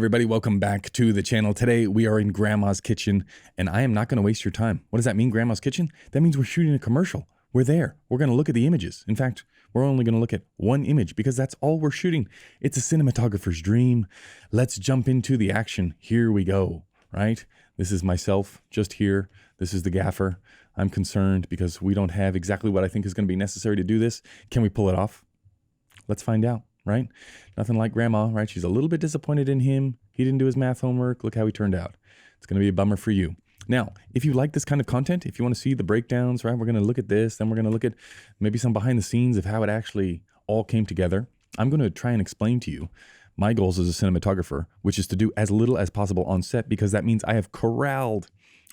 Everybody, welcome back to the channel. Today we are in Grandma's kitchen and I am not going to waste your time. What does that mean, Grandma's kitchen? That means we're shooting a commercial. We're there. We're going to look at the images. In fact, we're only going to look at one image because that's all we're shooting. It's a cinematographer's dream. Let's jump into the action. Here we go, right? This is myself just here. This is the gaffer. I'm concerned because we don't have exactly what I think is going to be necessary to do this. Can we pull it off? Let's find out. Right? Nothing like Grandma, right? She's a little bit disappointed in him. He didn't do his math homework. Look how he turned out. It's going to be a bummer for you. Now, if you like this kind of content, if you want to see the breakdowns, right, we're going to look at this, then we're going to look at maybe some behind the scenes of how it actually all came together. I'm going to try and explain to you my goals as a cinematographer, which is to do as little as possible on set, because that means I have corralled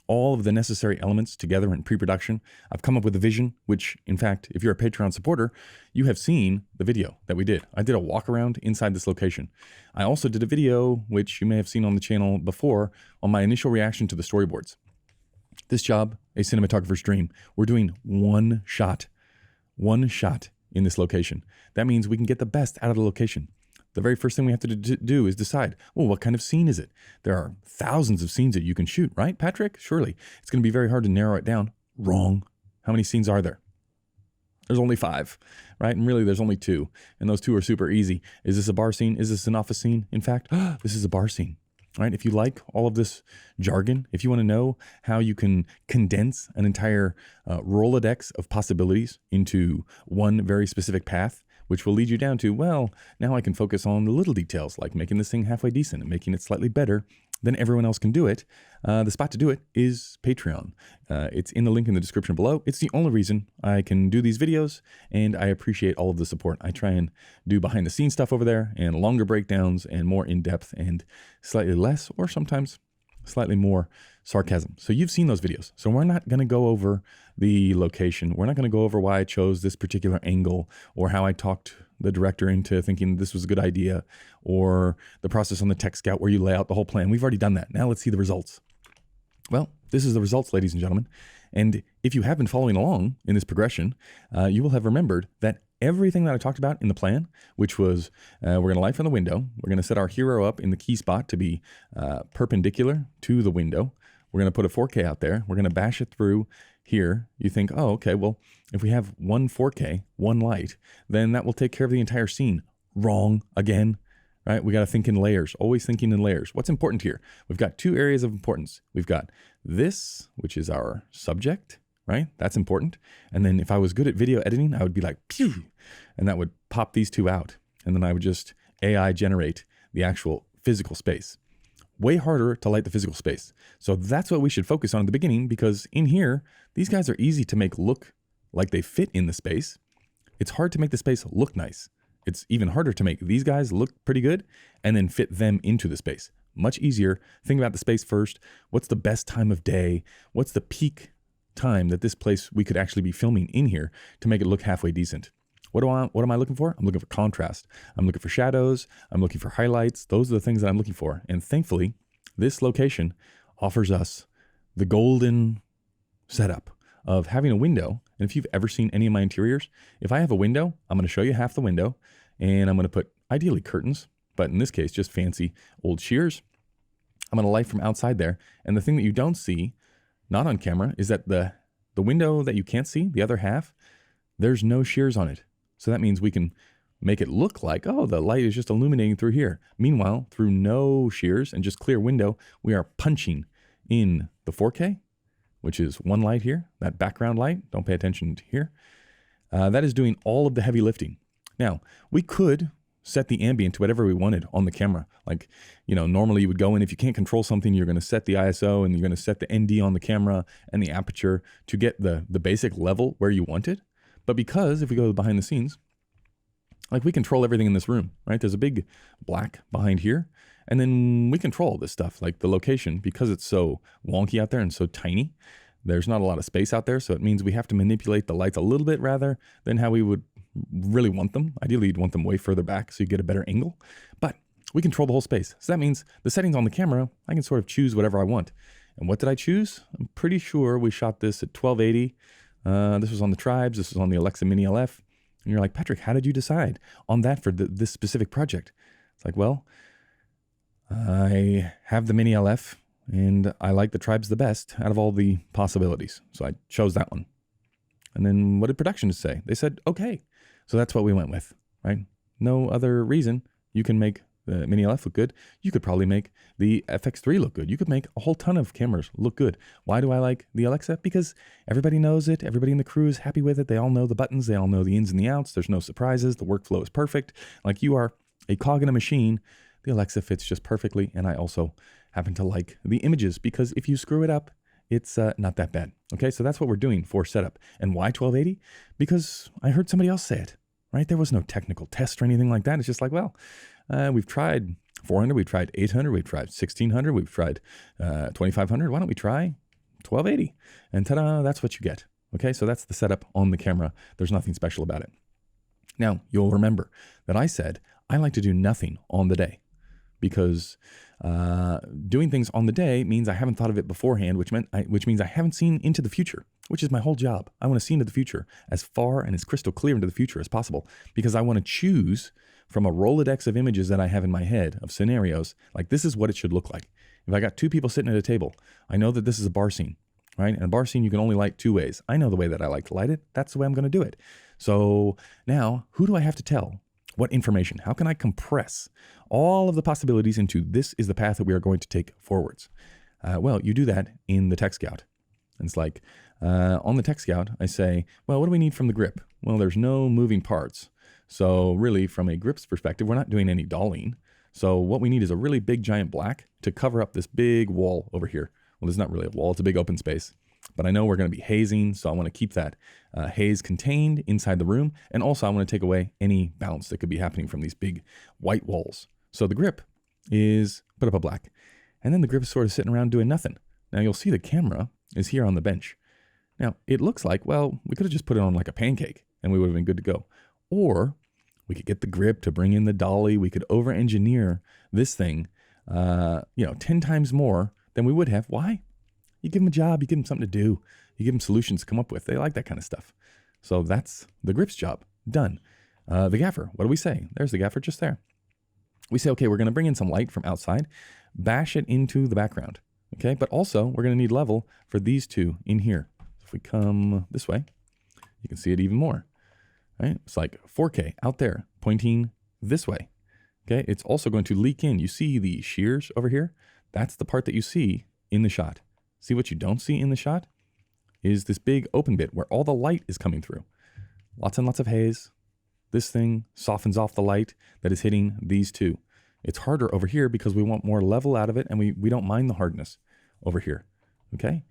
all of the necessary elements together in pre-production. I've come up with a vision, which, in fact, if you're a Patreon supporter, you have seen the video that we did. I did a walk around inside this location. I also did a video, which you may have seen on the channel before, on my initial reaction to the storyboards. This job, a cinematographer's dream. We're doing one shot in this location. That means we can get the best out of the location. The very first thing we have to do is decide, well, what kind of scene is it? There are thousands of scenes that you can shoot, right, Patrick? Surely. It's going to be very hard to narrow it down. Wrong. How many scenes are there? There's only 5, right? And really, there's only 2. And those 2 are super easy. Is this a bar scene? Is this an office scene? In fact, this is a bar scene, right? If you like all of this jargon, if you want to know how you can condense an entire Rolodex of possibilities into one very specific path, which will lead you down to, well, now I can focus on the little details, like making this thing halfway decent and making it slightly better than everyone else can do it. The spot to do it is Patreon. It's in the link in the description below. It's the only reason I can do these videos, and I appreciate all of the support. I try and do behind the scenes stuff over there, and longer breakdowns, and more in-depth, and slightly less, or sometimes slightly more sarcasm. So you've seen those videos. So we're not going to go over the location. We're not going to go over why I chose this particular angle, or how I talked the director into thinking this was a good idea, or the process on the Tech Scout where you lay out the whole plan. We've already done that. Now let's see the results. Well, this is the results, ladies and gentlemen. And if you have been following along in this progression, you will have remembered that everything that I talked about in the plan, which was we're going to light from the window. We're going to set our hero up in the key spot to be perpendicular to the window. We're going to put a 4K out there. We're going to bash it through here. You think, oh, okay, well, if we have one 4K, one light, then that will take care of the entire scene. Wrong again, right? We got to think in layers, always thinking in layers. What's important here? We've got 2 areas of importance. We've got this, which is our subject, right? That's important. And then if I was good at video editing, I would be like, pew, and that would pop these 2 out. And then I would just AI generate the actual physical space. Way harder to light the physical space. So that's what we should focus on at the beginning, because in here, these guys are easy to make look like they fit in the space. It's hard to make the space look nice. It's even harder to make these guys look pretty good and then fit them into the space. Much easier. Think about the space first. What's the best time of day? What's the peak time that this place we could actually be filming in here to make it look halfway decent? What am I looking for? I'm looking for contrast. I'm looking for shadows. I'm looking for highlights. Those are the things that I'm looking for. And thankfully, this location offers us the golden setup of having a window. And if you've ever seen any of my interiors, if I have a window, I'm going to show you half the window, and I'm going to put ideally curtains, but in this case, just fancy old shears. I'm going to light from outside there. And the thing that you don't see, not on camera, is that the window that you can't see, the other half, there's no shears on it. So that means we can make it look like, oh, the light is just illuminating through here. Meanwhile, through no shears and just clear window, we are punching in the 4K, which is one light here, that background light. Don't pay attention to here. That is doing all of the heavy lifting. Now, we could set the ambient to whatever we wanted on the camera. Like, normally you would go in, if you can't control something, you're going to set the ISO and you're going to set the ND on the camera and the aperture to get the basic level where you want it. But because if we go behind the scenes, like we control everything in this room, right? There's a big black behind here. And then we control this stuff, like the location, because it's so wonky out there and so tiny. There's not a lot of space out there. So it means we have to manipulate the lights a little bit rather than how we would really want them. Ideally, you'd want them way further back so you get a better angle. But we control the whole space. So that means the settings on the camera, I can sort of choose whatever I want. And what did I choose? I'm pretty sure we shot this at 1280. This was on the Tribes. This was on the Alexa Mini LF. And you're like, Patrick, how did you decide on that for this specific project? It's like, well, I have the Mini LF, and I like the Tribes the best out of all the possibilities. So I chose that one. And then what did production say? They said, okay. So that's what we went with, right? No other reason. You can make the Mini LF look good. You could probably make the FX3 look good. You could make a whole ton of cameras look good. Why do I like the Alexa? Because everybody knows it. Everybody in the crew is happy with it. They all know the buttons. They all know the ins and the outs. There's no surprises. The workflow is perfect. Like you are a cog in a machine. The Alexa fits just perfectly. And I also happen to like the images because if you screw it up, it's not that bad. Okay, so that's what we're doing for setup. And why 1280? Because I heard somebody else say it, right? There was no technical test or anything like that. It's just like, well, we've tried 400, we've tried 800, we've tried 1600, we've tried 2500. Why don't we try 1280? And ta-da, that's what you get. Okay, so that's the setup on the camera. There's nothing special about it. Now, you'll remember that I said I like to do nothing on the day because doing things on the day means I haven't thought of it beforehand, which means I haven't seen into the future, which is my whole job. I want to see into the future as far and as crystal clear into the future as possible because I want to choose from a Rolodex of images that I have in my head of scenarios, like this is what it should look like. If I got two people sitting at a table, I know that this is a bar scene, right? And a bar scene you can only light two ways. I know the way that I like to light it. That's the way I'm going to do it. So now, who do I have to tell? What information? How can I compress all of the possibilities into this is the path that we are going to take forwards? Well, you do that in the Tech Scout. And it's like, on the Tech Scout, I say, well, what do we need from the grip? Well, there's no moving parts. So really, from a grips perspective, we're not doing any dollying. So what we need is a really big giant black to cover up this big wall over here. Well, it's not really a wall, it's a big open space. But I know we're going to be hazing, so I want to keep that haze contained inside the room. And also I want to take away any bounce that could be happening from these big white walls. So the grip is put up a black. And then the grip is sort of sitting around doing nothing. Now you'll see the camera is here on the bench. Now it looks like, well, we could have just put it on like a pancake and we would have been good to go. Or we could get the grip to bring in the dolly. We could over-engineer this thing, 10 times more than we would have. Why? You give them a job. You give them something to do. You give them solutions to come up with. They like that kind of stuff. So that's the grip's job. Done. The gaffer. What do we say? There's the gaffer just there. We say, okay, we're going to bring in some light from outside, bash it into the background. Okay, but also we're going to need level for these two in here. If we come this way, you can see it even more. Right? It's like 4K out there pointing this way. Okay, it's also going to leak in. You see the shears over here? That's the part that you see in the shot. See what you don't see in the shot is this big open bit where all the light is coming through. Lots and lots of haze. This thing softens off the light that is hitting these two. It's harder over here because we want more level out of it and we don't mind the hardness over here. Okay?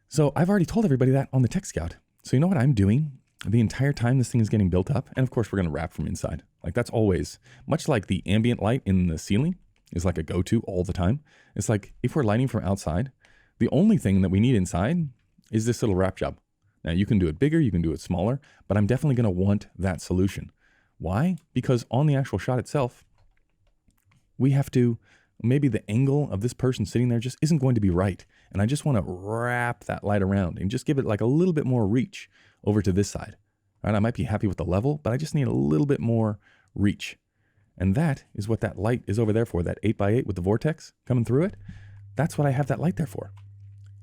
So I've already told everybody that on the Tech Scout. So you know what I'm doing? The entire time this thing is getting built up, and of course we're going to wrap from inside. Like that's always, much like the ambient light in the ceiling is like a go-to all the time. It's like if we're lighting from outside, the only thing that we need inside is this little wrap job. Now you can do it bigger, you can do it smaller, but I'm definitely going to want that solution. Why? Because on the actual shot itself, we have to, maybe the angle of this person sitting there just isn't going to be right. And I just want to wrap that light around and just give it like a little bit more reach over to this side. Right? I might be happy with the level, but I just need a little bit more reach. And that is what that light is over there for, that 8x8 with the vortex coming through it. That's what I have that light there for.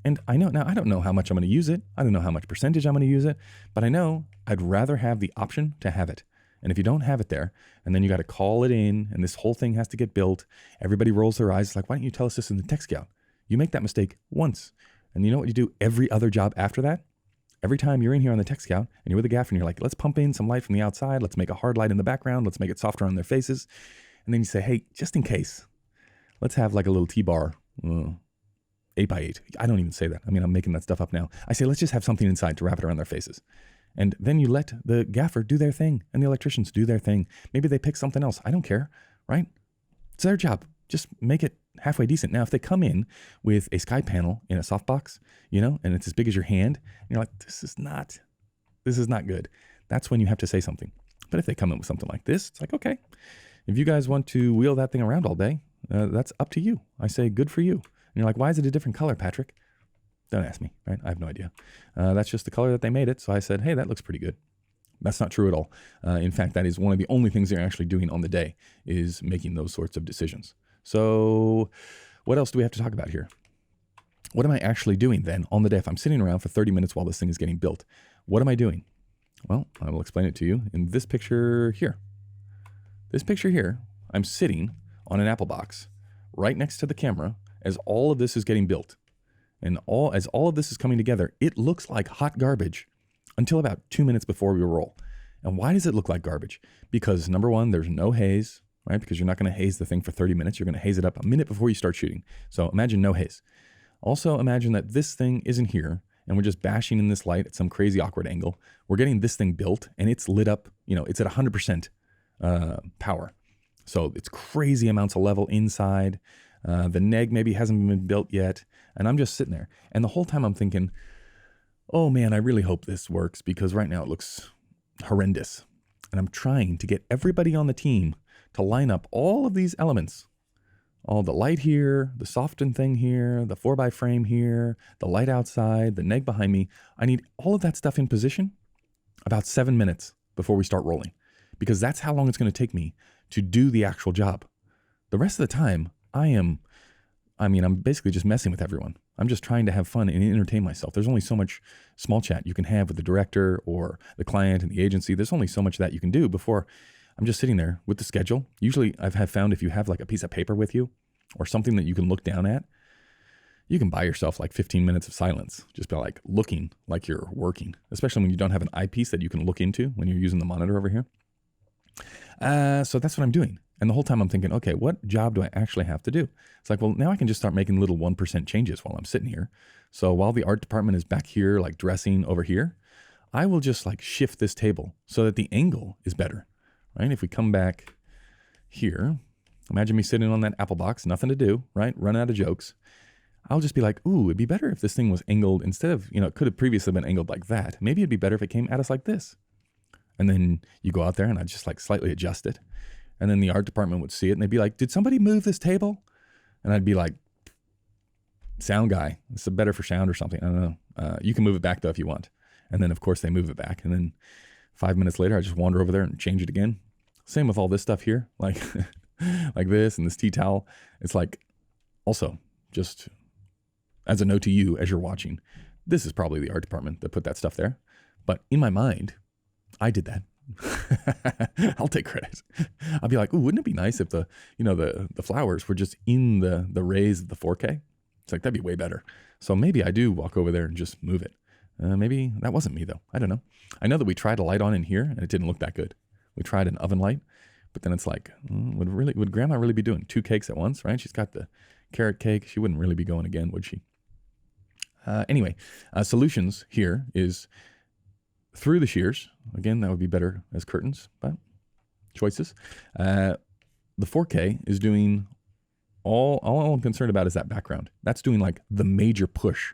And I know, now I don't know how much I'm going to use it. I don't know how much percentage I'm going to use it, but I know I'd rather have the option to have it. And if you don't have it there, and then you got to call it in, and this whole thing has to get built, everybody rolls their eyes. It's like, why don't you tell us this in the Tech Scout? You make that mistake once. And you know what you do every other job after that? Every time you're in here on the Tech Scout and you're with a gaffer and you're like, let's pump in some light from the outside. Let's make a hard light in the background. Let's make it softer on their faces. And then you say, hey, just in case, let's have like a little T-bar, 8x8. I don't even say that. I mean, I'm making that stuff up now. I say, let's just have something inside to wrap it around their faces. And then you let the gaffer do their thing and the electricians do their thing. Maybe they pick something else. I don't care, right? It's their job. Just make it halfway decent. Now, if they come in with a sky panel in a softbox, and it's as big as your hand, and you're like, this is not good. That's when you have to say something. But if they come in with something like this, it's like, okay, if you guys want to wheel that thing around all day, that's up to you. I say, good for you. And you're like, why is it a different color, Patrick? Don't ask me, right? I have no idea. That's just the color that they made it. So I said, hey, that looks pretty good. That's not true at all. In fact, that is one of the only things they're actually doing on the day is making those sorts of decisions. So what else do we have to talk about here? What am I actually doing then on the day? If I'm sitting around for 30 minutes while this thing is getting built, what am I doing? Well, I will explain it to you in this picture here. This picture here, I'm sitting on an Apple box right next to the camera as all of this is getting built. And as all of this is coming together, it looks like hot garbage until about 2 minutes before we roll. And why does it look like garbage? Because number one, there's no haze, right? Because you're not going to haze the thing for 30 minutes. You're going to haze it up a minute before you start shooting. So imagine no haze. Also imagine that this thing isn't here and we're just bashing in this light at some crazy awkward angle. We're getting this thing built and it's lit up, it's at 100% power. So it's crazy amounts of level inside. The neg maybe hasn't been built yet. And I'm just sitting there. And the whole time I'm thinking, oh man, I really hope this works because right now it looks horrendous. And I'm trying to get everybody on the team to line up all of these elements. All the light here, the soften thing here, the 4x frame here, the light outside, the neg behind me. I need all of that stuff in position about 7 minutes before we start rolling. Because that's how long it's going to take me to do the actual job. The rest of the time, I'm basically just messing with everyone. I'm just trying to have fun and entertain myself. There's only so much small chat you can have with the director or the client and the agency. There's only so much that you can do before I'm just sitting there with the schedule. Usually I've found if you have like a piece of paper with you or something that you can look down at, you can buy yourself like 15 minutes of silence. Just by like looking like you're working, especially when you don't have an eyepiece that you can look into when you're using the monitor over here. So that's what I'm doing. And the whole time I'm thinking, okay, what job do I actually have to do? It's like, well, now I can just start making little 1% changes while I'm sitting here. So while the art department is back here, like dressing over here, I will just like shift this table so that the angle is better, right? If we come back here, imagine me sitting on that Apple box, nothing to do, right? Run out of jokes. I'll just be like, ooh, it'd be better if this thing was angled instead of, it could have previously been angled like that. Maybe it'd be better if it came at us like this. And then you go out there and I just like slightly adjust it. And then the art department would see it and they'd be like, did somebody move this table? And I'd be like, sound guy, this is better for sound or something. I don't know. You can move it back though if you want. And then of course they move it back. And then 5 minutes later, I just wander over there and change it again. Same with all this stuff here, like, like this and this tea towel. It's like, also just as a note to you as you're watching, this is probably the art department that put that stuff there. But in my mind, I did that. I'll take credit. I'll be like, ooh, wouldn't it be nice if the flowers were just in the rays of the 4K? It's like, that'd be way better. So maybe I do walk over there and just move it. Maybe that wasn't me though. I don't know. I know that we tried a light on in here and it didn't look that good. We tried an oven light, but then it's like, would grandma really be doing 2 cakes at once, right? She's got the carrot cake. She wouldn't really be going again, would she? Anyway, solutions here is through the shears. Again, that would be better as curtains, but choices. The 4K is doing all I'm concerned about is that background. That's doing like the major push.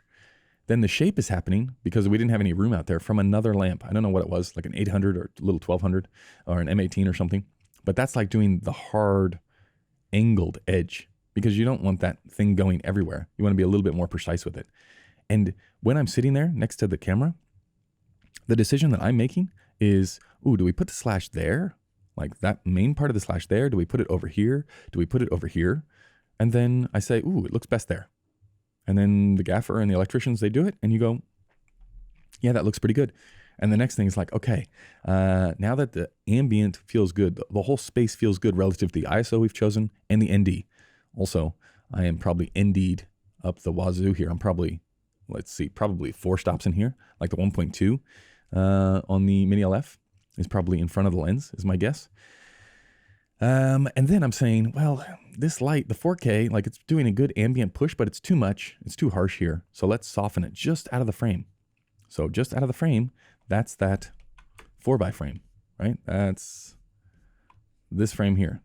Then the shape is happening because we didn't have any room out there from another lamp. I don't know what it was, like an 800 or a little 1200 or an M18 or something. But that's like doing the hard angled edge because you don't want that thing going everywhere. You want to be a little bit more precise with it. And when I'm sitting there next to the camera, the decision that I'm making is, ooh, do we put the slash there? Like that main part of the slash there? Do we put it over here? Do we put it over here? And then I say, ooh, it looks best there. And then the gaffer and the electricians, they do it. And you go, yeah, that looks pretty good. And the next thing is like, okay, now that the ambient feels good, the whole space feels good relative to the ISO we've chosen and the ND. Also, I am probably ND'd up the wazoo here. I'm probably, probably 4 stops in here, like the 1.2 on the Mini LF is probably in front of the lens, is my guess. And then I'm saying, well, this light, the 4K, like it's doing a good ambient push, but it's too much. It's too harsh here. So let's soften it just out of the frame. So just out of the frame, that's that 4x frame, right? That's this frame here,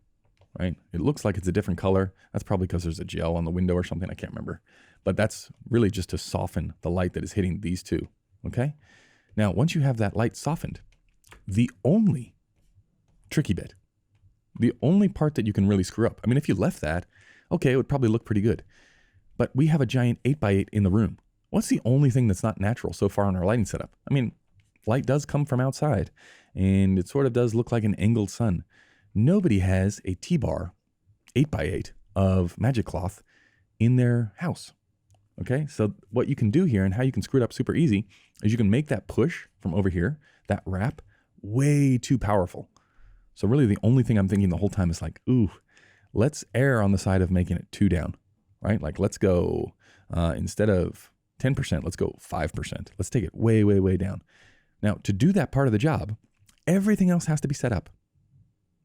right? It looks like it's a different color. That's probably because there's a gel on the window or something. I can't remember. But that's really just to soften the light that is hitting these two, okay? Now, once you have that light softened, the only tricky bit, the only part that you can really screw up, I mean, if you left that, okay, it would probably look pretty good. But we have a giant 8x8 in the room. What's the only thing that's not natural so far on our lighting setup? I mean, light does come from outside, and it sort of does look like an angled sun. Nobody has a T-bar 8x8 of magic cloth in their house. Okay, so what you can do here and how you can screw it up super easy is you can make that push from over here, that wrap, way too powerful. So really the only thing I'm thinking the whole time is like, ooh, let's err on the side of making it 2 down, right? Like let's go, instead of 10%, let's go 5%. Let's take it way, way, way down. Now to do that part of the job, everything else has to be set up.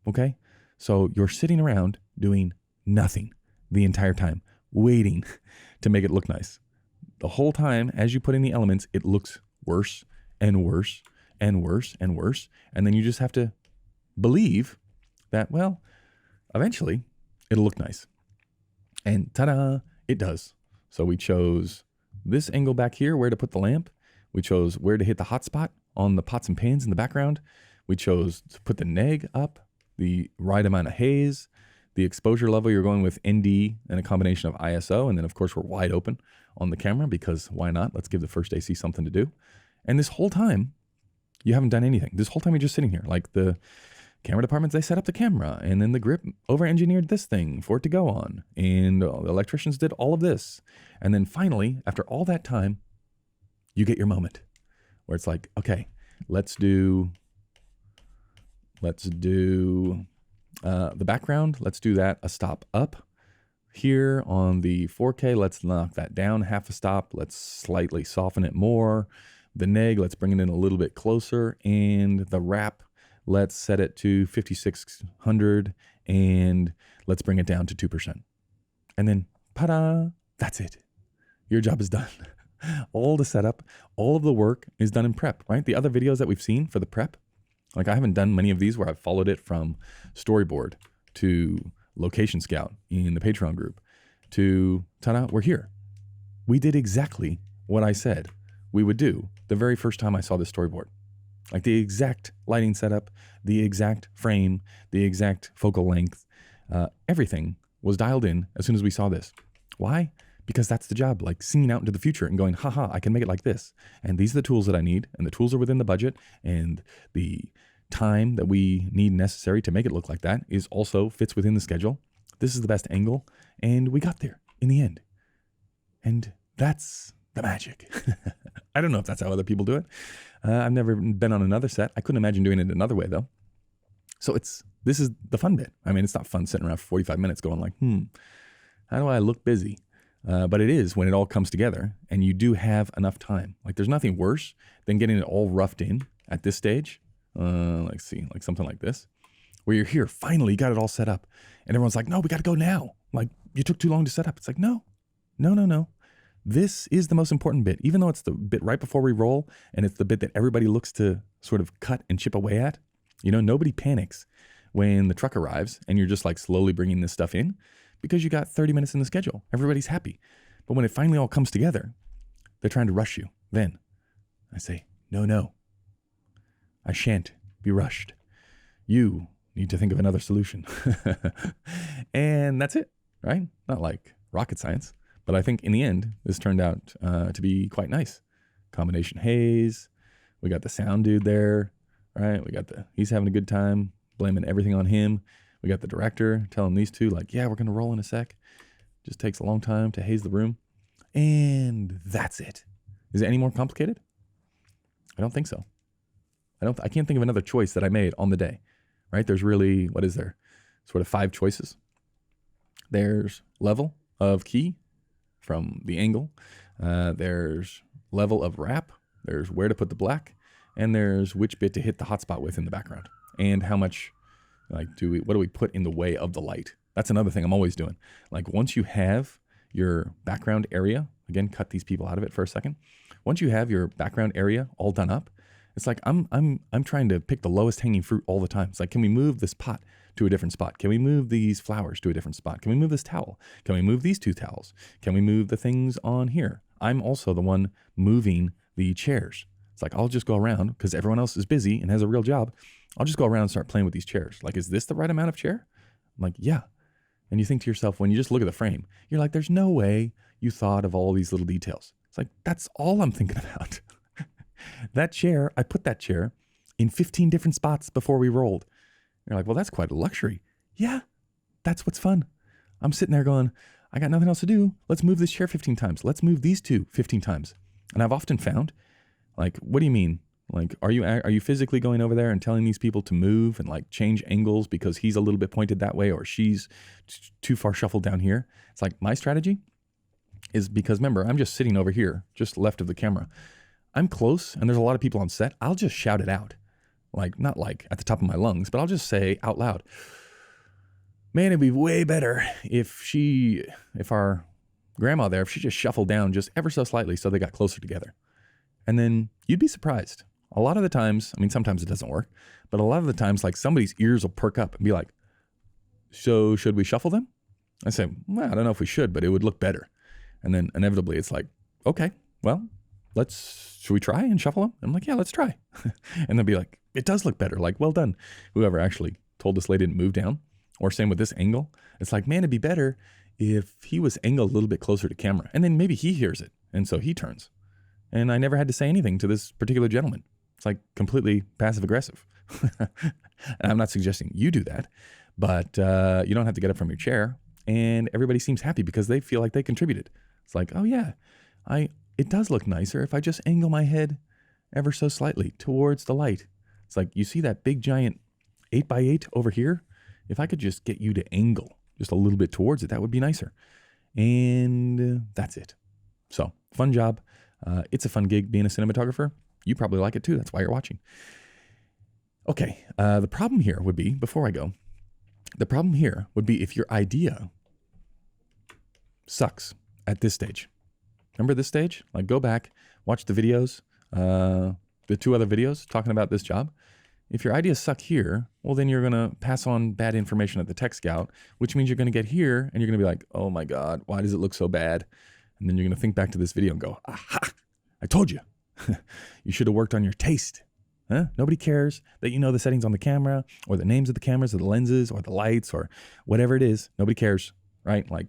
Okay, so you're sitting around doing nothing the entire time, waiting to make it look nice. The whole time, as you put in the elements, it looks worse and worse and worse and worse. And then you just have to believe that, well, eventually it'll look nice. And ta-da, it does. So we chose this angle back here, where to put the lamp. We chose where to hit the hotspot on the pots and pans in the background. We chose to put the neg up, the right amount of haze. The exposure level, you're going with ND and a combination of ISO. And then, of course, we're wide open on the camera because why not? Let's give the first AC something to do. And this whole time, you haven't done anything. This whole time, you're just sitting here. Like the camera departments, they set up the camera. And then the grip over-engineered this thing for it to go on. And the electricians did all of this. And then finally, after all that time, you get your moment where it's like, okay, let's do the background. Let's do that a stop up. Here on the 4K, let's knock that down half a stop. Let's slightly soften it more. The neg, let's bring it in a little bit closer. And the wrap, let's set it to 5600 and let's bring it down to 2%. And then, ta-da, that's it. Your job is done. All the setup, all of the work is done in prep, right? The other videos that we've seen for the prep, like I haven't done many of these where I've followed it from storyboard to location scout in the Patreon group to ta-da, we're here. We did exactly what I said we would do the very first time I saw this storyboard. Like the exact lighting setup, the exact frame, the exact focal length, everything was dialed in as soon as we saw this. Why? Because that's the job, like seeing out into the future and going, haha, I can make it like this. And these are the tools that I need. And the tools are within the budget. And the time that we need necessary to make it look like that is also fits within the schedule. This is the best angle. And we got there in the end. And that's the magic. I don't know if that's how other people do it. I've never been on another set. I couldn't imagine doing it another way though. So this is the fun bit. I mean, it's not fun sitting around for 45 minutes going like, how do I look busy? But it is when it all comes together and you do have enough time. Like there's nothing worse than getting it all roughed in at this stage. Like something like this, where you're here, finally you got it all set up and everyone's like, no, we got to go now. Like you took too long to set up. It's like, no. This is the most important bit, even though it's the bit right before we roll and it's the bit that everybody looks to sort of cut and chip away at. You know, nobody panics when the truck arrives and you're just like slowly bringing this stuff in, because you got 30 minutes in the schedule. Everybody's happy. But when it finally all comes together, they're trying to rush you. Then I say, no, I shan't be rushed. You need to think of another solution. And that's it, right? Not like rocket science, but I think in the end, this turned out to be quite nice. Combination haze. We got the sound dude there, right? He's having a good time, blaming everything on him. We got the director telling these two, like, yeah, we're going to roll in a sec. Just takes a long time to haze the room. And that's it. Is it any more complicated? I don't think so. I can't think of another choice that I made on the day, right? There's really, what is there? Sort of 5 choices. There's level of key from the angle. There's level of wrap. There's where to put the black. And there's which bit to hit the hotspot with in the background. And how much, like, what do we put in the way of the light? That's another thing I'm always doing. Like once you have your background area, again, cut these people out of it for a second. Once you have your background area all done up, it's like I'm trying to pick the lowest hanging fruit all the time. It's like, can we move this pot to a different spot? Can we move these flowers to a different spot? Can we move this towel? Can we move these 2 towels? Can we move the things on here? I'm also the one moving the chairs. It's like, I'll just go around because everyone else is busy and has a real job. I'll just go around and start playing with these chairs. Like, is this the right amount of chair? I'm like, yeah. And you think to yourself, when you just look at the frame, you're like, there's no way you thought of all these little details. It's like, that's all I'm thinking about. That chair, I put that chair in 15 different spots before we rolled. You're like, well, that's quite a luxury. Yeah, that's what's fun. I'm sitting there going, I got nothing else to do. Let's move this chair 15 times. Let's move these two 15 times. And I've often found, like, what do you mean? Like, are you physically going over there and telling these people to move and like change angles because he's a little bit pointed that way or she's too far shuffled down here? It's like my strategy is because remember, I'm just sitting over here, just left of the camera. I'm close and there's a lot of people on set. I'll just shout it out. Like, not like at the top of my lungs, but I'll just say out loud, man, it'd be way better if our grandma there, if she just shuffled down just ever so slightly so they got closer together. And then you'd be surprised. A lot of the times, I mean, sometimes it doesn't work, but a lot of the times, like somebody's ears will perk up and be like, so should we shuffle them? I say, well, I don't know if we should, but it would look better. And then inevitably it's like, okay, well, should we try and shuffle them? I'm like, yeah, let's try. And they'll be like, it does look better. Like, well done. Whoever actually told us they didn't move down. Or same with this angle. It's like, man, it'd be better if he was angled a little bit closer to camera. And then maybe he hears it. And so he turns. And I never had to say anything to this particular gentleman. It's like completely passive aggressive. And I'm not suggesting you do that, but you don't have to get up from your chair. And everybody seems happy because they feel like they contributed. It's like, oh yeah, it does look nicer if I just angle my head ever so slightly towards the light. It's like, you see that big giant 8x8 over here? If I could just get you to angle just a little bit towards it, that would be nicer. And that's it. So, fun job. It's a fun gig being a cinematographer. You probably like it too. That's why you're watching. Okay. The problem here would be, before I go, the problem here would be if your idea sucks at this stage. Remember this stage? Like, go back, watch the videos, the 2 other videos talking about this job. If your ideas suck here, well, then you're going to pass on bad information at the tech scout, which means you're going to get here and you're going to be like, oh my God, why does it look so bad? And then you're going to think back to this video and go, aha, I told you. You should have worked on your taste. Huh? Nobody cares that you know the settings on the camera or the names of the cameras or the lenses or the lights or whatever it is. Nobody cares, right? Like,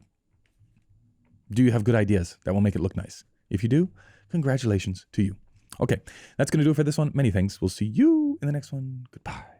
do you have good ideas that will make it look nice? If you do, congratulations to you. Okay, that's going to do it for this one. Many thanks. We'll see you in the next one. Goodbye.